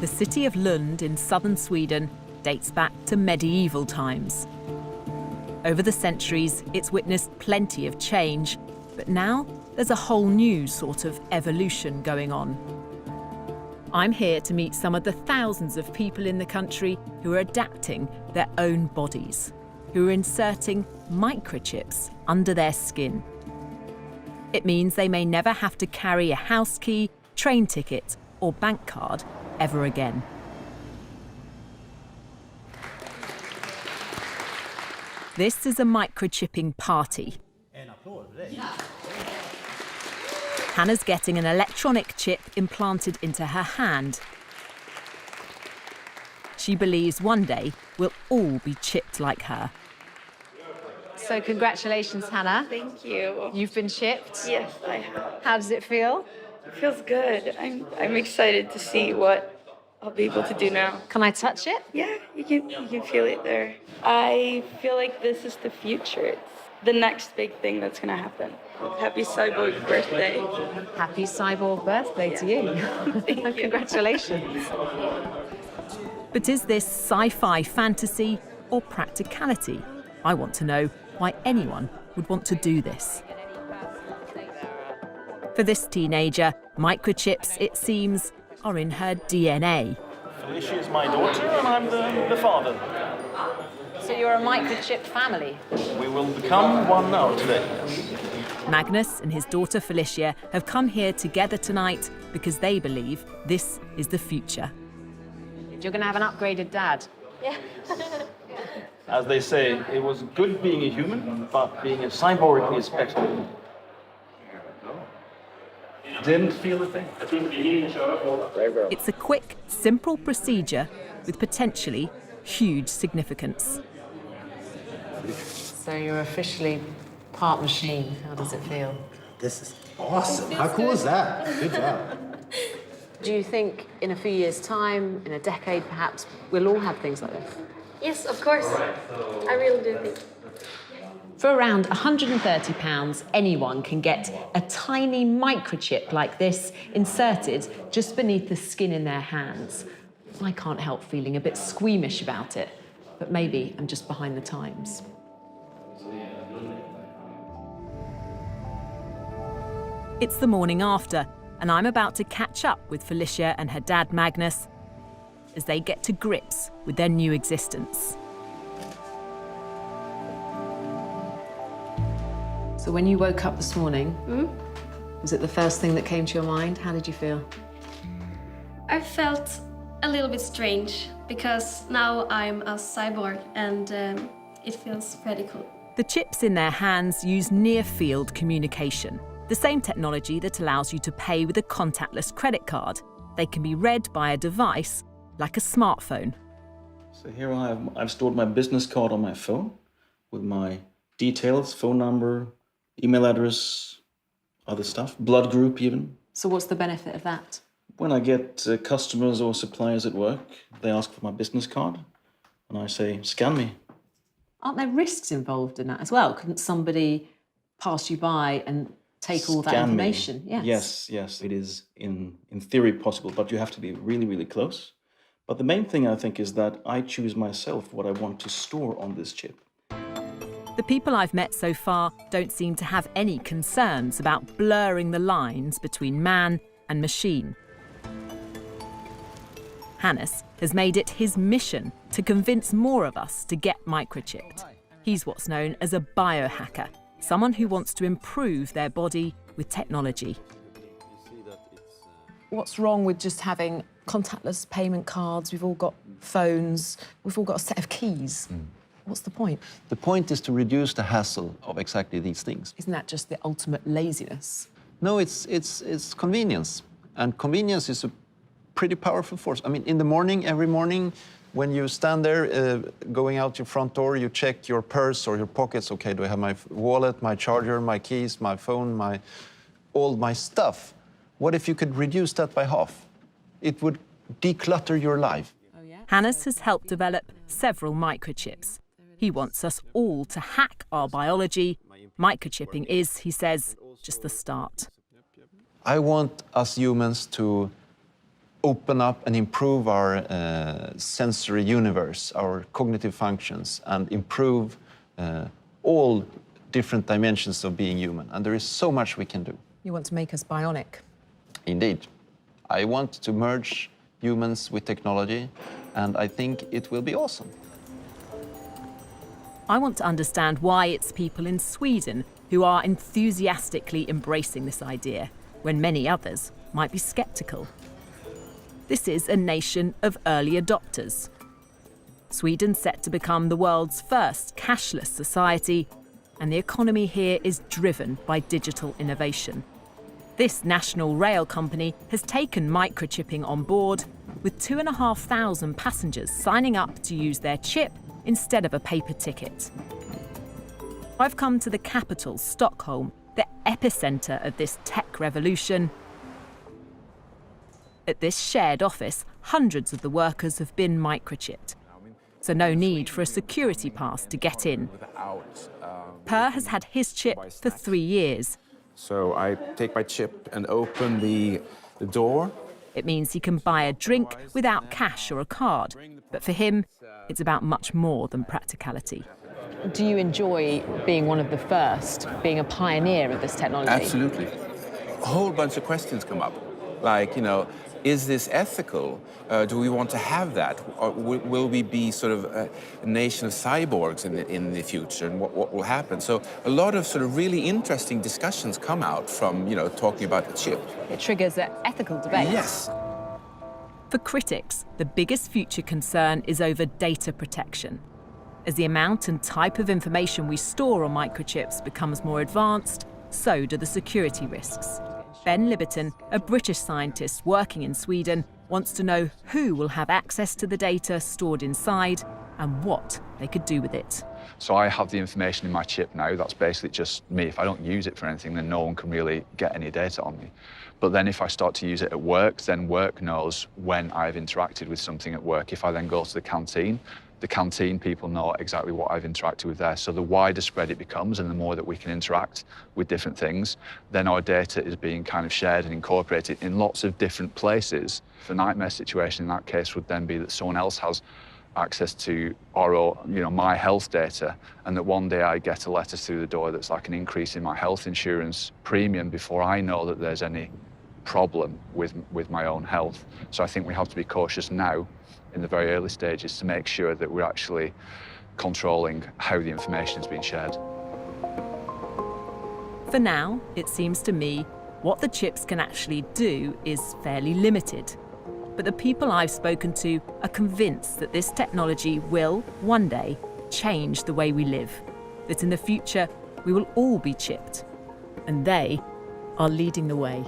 The city of Lund in southern Sweden dates back to medieval times. Over the centuries, it's witnessed plenty of change, but now there's a whole new sort of evolution going on. I'm here to meet some of the thousands of people in the country who are adapting their own bodies, who are inserting microchips under their skin. It means they may never have to carry a house key, train ticket, or bank card ever again. This is a microchipping party. Hannah's getting an electronic chip implanted into her hand. She believes one day we'll all be chipped like her. So congratulations, Hannah. Thank you. You've been chipped? Yes, I have. How does it feel? It feels good. I'm excited to see what I'll be able to do now. Can I touch it? Yeah, you can feel it there. I feel like this is the future. It's the next big thing that's gonna happen. Happy cyborg birthday. Happy cyborg birthday to you. Thank you. Congratulations. But is this sci-fi fantasy or practicality? I want to know why anyone would want to do this. For this teenager, microchips, it seems, are in her DNA. Felicia is my daughter and I'm the father. So you're a microchip family? We will become one now today. Magnus and his daughter Felicia have come here together tonight because they believe this is the future. You're going to have an upgraded dad. Yeah. As they say, it was good being a human, but being a cyborg is better. Didn't feel a thing. It's a quick, simple procedure with potentially huge significance. So you're officially part machine. How does it feel? This is awesome. How cool is that? Good job. Do you think in a few years' time, in a decade perhaps, we'll all have things like this? Yes, of course. I really do think. For around £130, anyone can get a tiny microchip like this inserted just beneath the skin in their hands. I can't help feeling a bit squeamish about it, but maybe I'm just behind the times. It's the morning after, and I'm about to catch up with Felicia and her dad Magnus as they get to grips with their new existence. So when you woke up this morning, was it the first thing that came to your mind? How did you feel? I felt a little bit strange because now I'm a cyborg and it feels pretty cool. The chips in their hands use near-field communication, the same technology that allows you to pay with a contactless credit card. They can be read by a device like a smartphone. So here I've stored my business card on my phone with my details, phone number, email address, other stuff, blood group even. So what's the benefit of that? When I get customers or suppliers at work, they ask for my business card and I say, scan me. Aren't there risks involved in that as well? Couldn't somebody pass you by and take all that Scan me. information? Yes, it is in theory possible, but you have to be really, really close. But the main thing I think is that I choose myself what I want to store on this chip. The people I've met so far don't seem to have any concerns about blurring the lines between man and machine. Hannes has made it his mission to convince more of us to get microchipped. He's what's known as a biohacker, someone who wants to improve their body with technology. What's wrong with just having contactless payment cards? We've all got phones, we've all got a set of keys. What's the point? The point is to reduce the hassle of exactly these things. Isn't that just the ultimate laziness? No, it's convenience. And convenience is a pretty powerful force. I mean, in the morning, every morning, when you stand there going out your front door, you check your purse or your pockets. Okay, do I have my wallet, my charger, my keys, my phone, all my stuff? What if you could reduce that by half? It would declutter your life. Hannes has helped develop several microchips. He wants us all to hack our biology. Microchipping is, he says, just the start. I want us humans to open up and improve our sensory universe, our cognitive functions, and improve all different dimensions of being human. And there is so much we can do. You want to make us bionic? Indeed. I want to merge humans with technology, and I think it will be awesome. I want to understand why it's people in Sweden who are enthusiastically embracing this idea, when many others might be sceptical. This is a nation of early adopters. Sweden's set to become the world's first cashless society, and the economy here is driven by digital innovation. This national rail company has taken microchipping on board, with 2,500 passengers signing up to use their chip instead of a paper ticket. I've come to the capital, Stockholm, the epicenter of this tech revolution. At this shared office, hundreds of the workers have been microchipped, so no need for a security pass to get in. Per has had his chip for 3 years. So I take my chip and open the door. It means he can buy a drink without cash or a card. But for him, it's about much more than practicality. Do you enjoy being one of the first, being a pioneer of this technology? Absolutely. A whole bunch of questions come up. Like, is this ethical? Do we want to have that? Or will we be sort of a nation of cyborgs in the future? And what will happen? So a lot of sort of really interesting discussions come out from, talking about the chip. It triggers an ethical debate. Yes. For critics, the biggest future concern is over data protection. As the amount and type of information we store on microchips becomes more advanced, so do the security risks. Ben Libberton, a British scientist working in Sweden, wants to know who will have access to the data stored inside and what they could do with it. So I have the information in my chip now. That's basically just me. If I don't use it for anything, then no one can really get any data on me. But then if I start to use it at work, then work knows when I've interacted with something at work. If I then go to the canteen people know exactly what I've interacted with there. So the wider spread it becomes and the more that we can interact with different things, then our data is being kind of shared and incorporated in lots of different places. The nightmare situation in that case would then be that someone else has access to my health data, and that one day I get a letter through the door that's like an increase in my health insurance premium before I know that there's any problem with my own health. So I think we have to be cautious now in the very early stages to make sure that we're actually controlling how the information is being shared. For now, it seems to me, what the chips can actually do is fairly limited. But the people I've spoken to are convinced that this technology will, one day, change the way we live. That in the future, we will all be chipped. And they are leading the way.